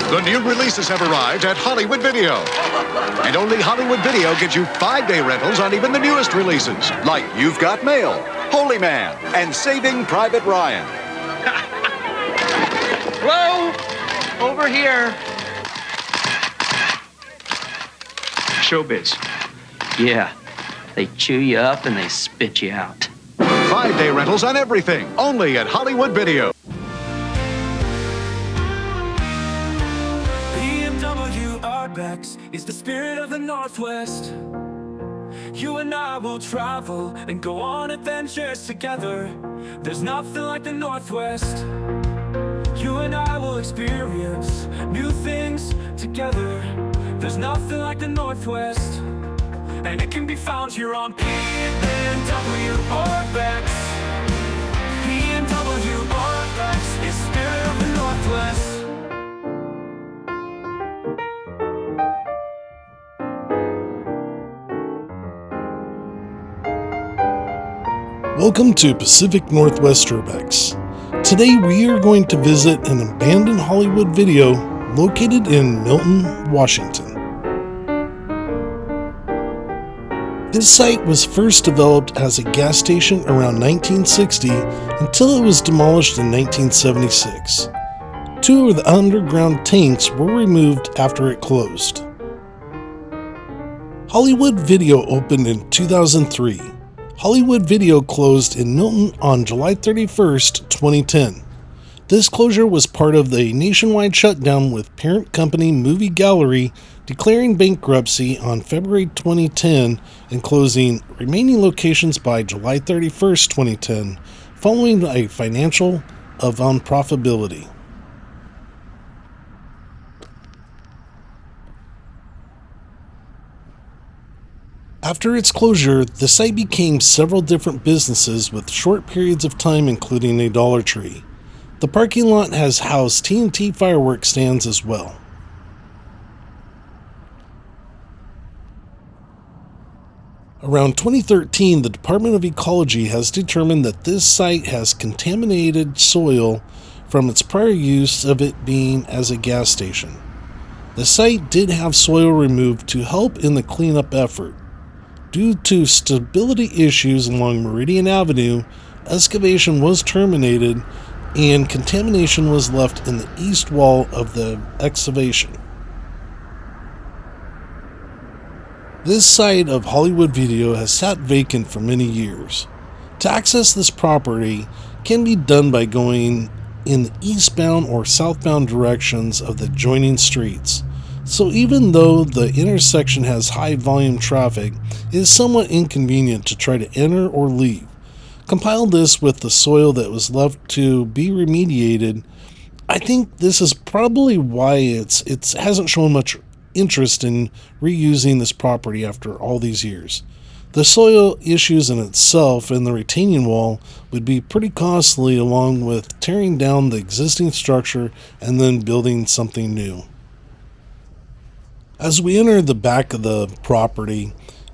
The new releases have arrived at Hollywood Video. And only Hollywood Video gets you 5-day rentals on even the newest releases, like You've Got Mail, Holy Man, and Saving Private Ryan. Hello? Over here. Showbiz. Yeah, they chew you up and they spit you out. 5-day rentals on everything, only at Hollywood Video. Urbex is the spirit of the Northwest. You and I will travel and go on adventures together. There's nothing like the Northwest. You and I will experience new things together. There's nothing like the Northwest. And it can be found here on PNWURBEX. PNWURBEX is spirit of the Northwest. Welcome to Pacific Northwest Urbex. Today we are going to visit an abandoned Hollywood Video located in Milton, Washington. This site was first developed as a gas station around 1960 until it was demolished in 1976. 2 of the underground tanks were removed after it closed. Hollywood Video opened in 2003. Hollywood Video closed in Milton on July 31st, 2010. This closure was part of the nationwide shutdown, with parent company Movie Gallery declaring bankruptcy on February 2010 and closing remaining locations by July 31st, 2010, following a financial of unprofitability. After its closure, the site became several different businesses with short periods of time, including a Dollar Tree. The parking lot has housed TNT fireworks stands as well. Around 2013, the Department of Ecology has determined that this site has contaminated soil from its prior use of it being as a gas station. The site did have soil removed to help in the cleanup effort. Due to stability issues along Meridian Avenue, excavation was terminated and contamination was left in the east wall of the excavation. This site of Hollywood Video has sat vacant for many years. To access this property can be done by going in the eastbound or southbound directions of the adjoining streets. So even though the intersection has high volume traffic, it is somewhat inconvenient to try to enter or leave. Compile this with the soil that was left to be remediated. I think this is probably why it hasn't shown much interest in reusing this property after all these years. The soil issues in itself and the retaining wall would be pretty costly, along with tearing down the existing structure and then building something new. As we enter the back of the property,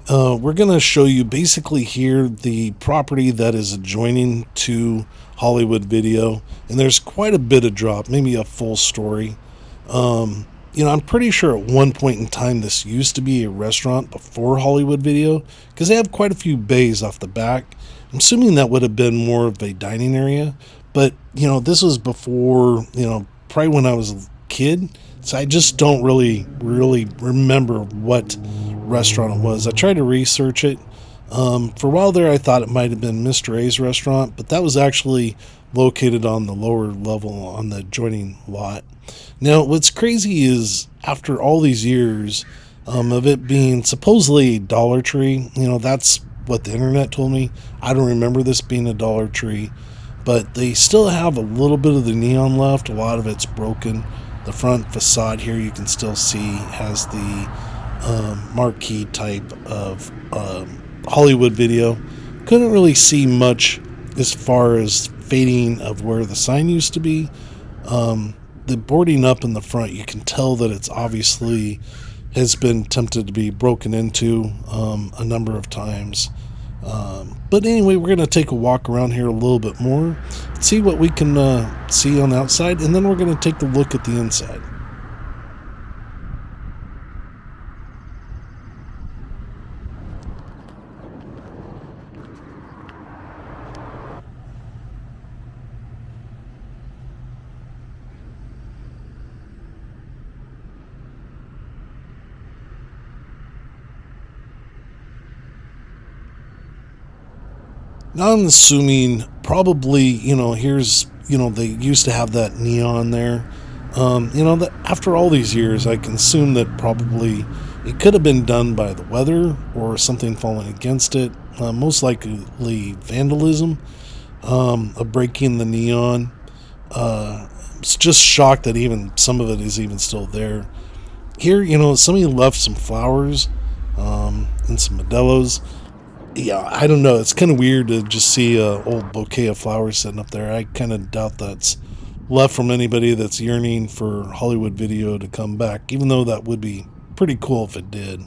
we're going to show you basically here the property that is adjoining to Hollywood Video, and there's quite a bit of drop, maybe a full story. I'm pretty sure at one point in time this used to be a restaurant before Hollywood Video, because they have quite a few bays off the back. I'm assuming that would have been more of a dining area, but this was before, probably when I was a kid. So I just don't really remember what restaurant it was. I tried to research it. For a while there, I thought it might have been Mr. A's restaurant, but that was actually located on the lower level on the adjoining lot. Now, what's crazy is after all these years of it being supposedly a Dollar Tree, that's what the internet told me. I don't remember this being a Dollar Tree, but they still have a little bit of the neon left. A lot of it's broken. The front facade here you can still see has the marquee type of Hollywood Video. Couldn't really see much as far as fading of where the sign used to be. The boarding up in the front, you can tell that it's obviously has been attempted to be broken into a number of times. But anyway, we're going to take a walk around here a little bit more, see what we can see on the outside, and then we're going to take a look at the inside. Now I'm assuming probably, here's, they used to have that neon there. That after all these years, I can assume that probably it could have been done by the weather or something falling against it. Most likely vandalism, of breaking the neon. It's just shocked that even some of it is even still there. Here, somebody left some flowers, and some Modelos. Yeah, I don't know. It's kind of weird to just see a old bouquet of flowers sitting up there. I kind of doubt that's left from anybody that's yearning for Hollywood Video to come back, even though that would be pretty cool if it did.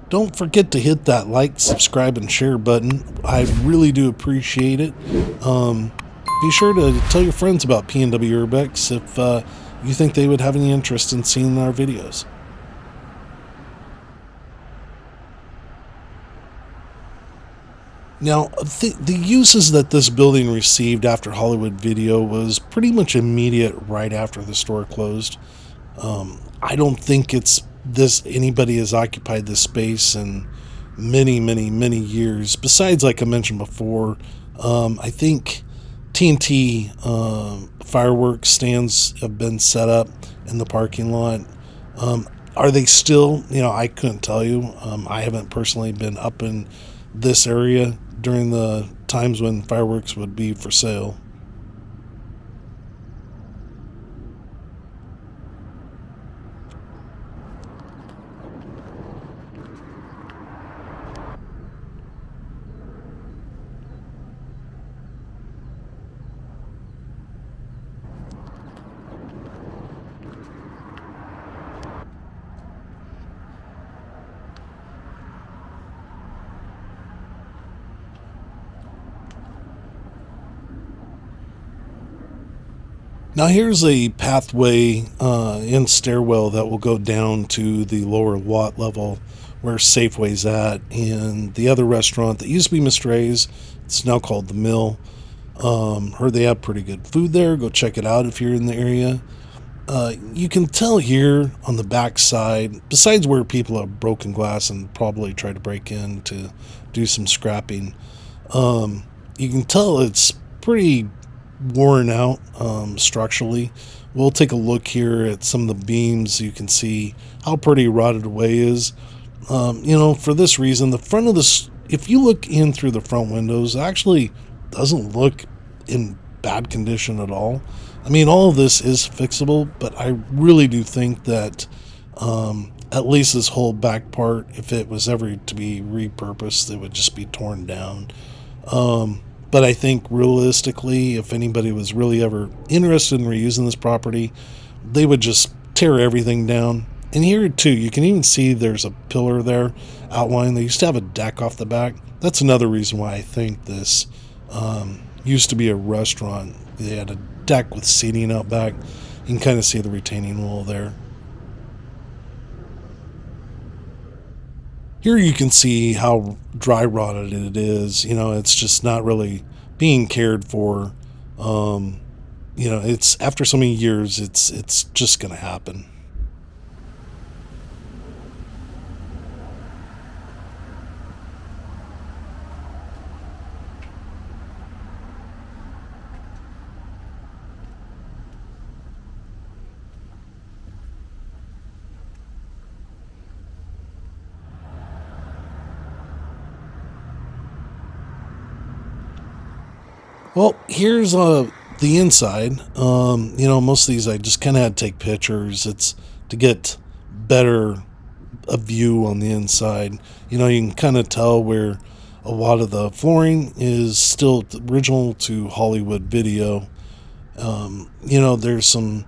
Don't forget to hit that like, subscribe, and share button. I really do appreciate it. Be sure to tell your friends about PNWURBEX if you think they would have any interest in seeing our videos. Now, the uses that this building received after Hollywood Video was pretty much immediate right after the store closed. I don't think anybody has occupied this space in many, many, many years. Besides, like I mentioned before, I think TNT fireworks stands have been set up in the parking lot. Are they still? I couldn't tell you. I haven't personally been up in this area during the times when fireworks would be for sale. Now here's a pathway and stairwell that will go down to the lower lot level where Safeway's at, and the other restaurant that used to be Mr. A's, it's now called The Mill. Heard they have pretty good food there. Go check it out if you're in the area. You can tell here on the back side, besides where people have broken glass and probably tried to break in to do some scrapping, you can tell it's pretty worn out structurally. We'll take a look here at some of the beams. You can see how pretty rotted away is. For this reason, the front of this, if you look in through the front windows, actually doesn't look in bad condition at all. I mean, all of this is fixable, but I really do think that at least this whole back part, if it was ever to be repurposed, it would just be torn down. But I think realistically, if anybody was really ever interested in reusing this property, they would just tear everything down. And here too, you can even see there's a pillar there outlined. They used to have a deck off the back. That's another reason why I think this used to be a restaurant. They had a deck with seating out back. You can kind of see the retaining wall there. Here you can see how dry rotted it is. It's just not really being cared for. It's after so many years, it's just going to happen. Well, here's the inside. Most of these I just kind of had to take pictures. It's to get better a view on the inside. You can kind of tell where a lot of the flooring is still original to Hollywood Video. There's some,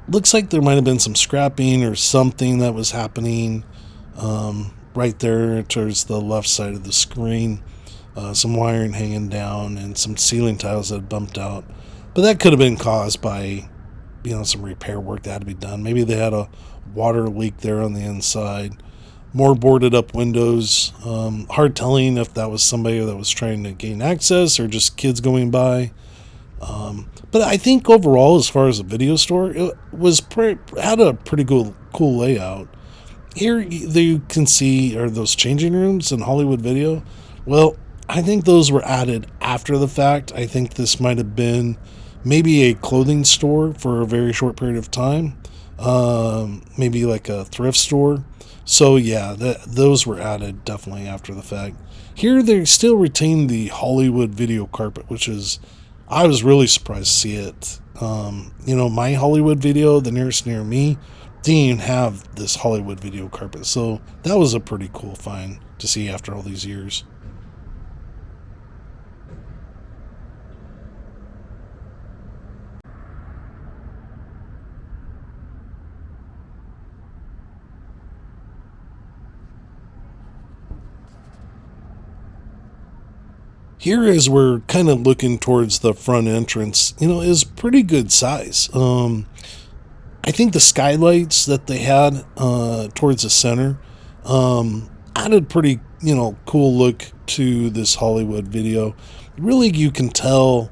looks like there might have been some scrapping or something that was happening right there towards the left side of the screen. Some wiring hanging down and some ceiling tiles that had bumped out. But that could have been caused by, some repair work that had to be done. Maybe they had a water leak there on the inside. More boarded up windows. Hard telling if that was somebody that was trying to gain access or just kids going by. But I think overall, as far as the video store, it was had a pretty cool layout. Here you can see are those changing rooms in Hollywood Video. Well, I think those were added after the fact. I think this might have been maybe a clothing store for a very short period of time, maybe like a thrift store. So yeah, those were added definitely after the fact. Here they still retain the Hollywood Video carpet, which is, I was really surprised to see it. My Hollywood Video, the nearest near me, didn't even have this Hollywood Video carpet. So that was a pretty cool find to see after all these years. Here, as we're kind of looking towards the front entrance, is pretty good size. I think the skylights that they had towards the center added pretty, cool look to this Hollywood Video. Really, you can tell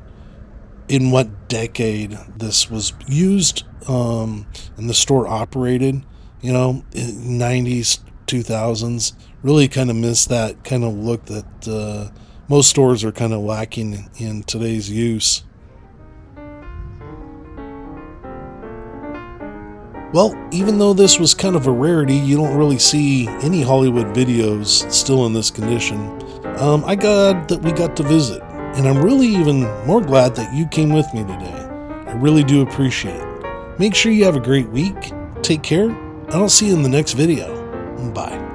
in what decade this was used and the store operated, in 90s, 2000s. Really kind of miss that kind of look that most stores are kind of lacking in today's use. Well, even though this was kind of a rarity, you don't really see any Hollywood Videos still in this condition. I'm glad that we got to visit, and I'm really even more glad that you came with me today. I really do appreciate it. Make sure you have a great week, take care, and I'll see you in the next video. Bye.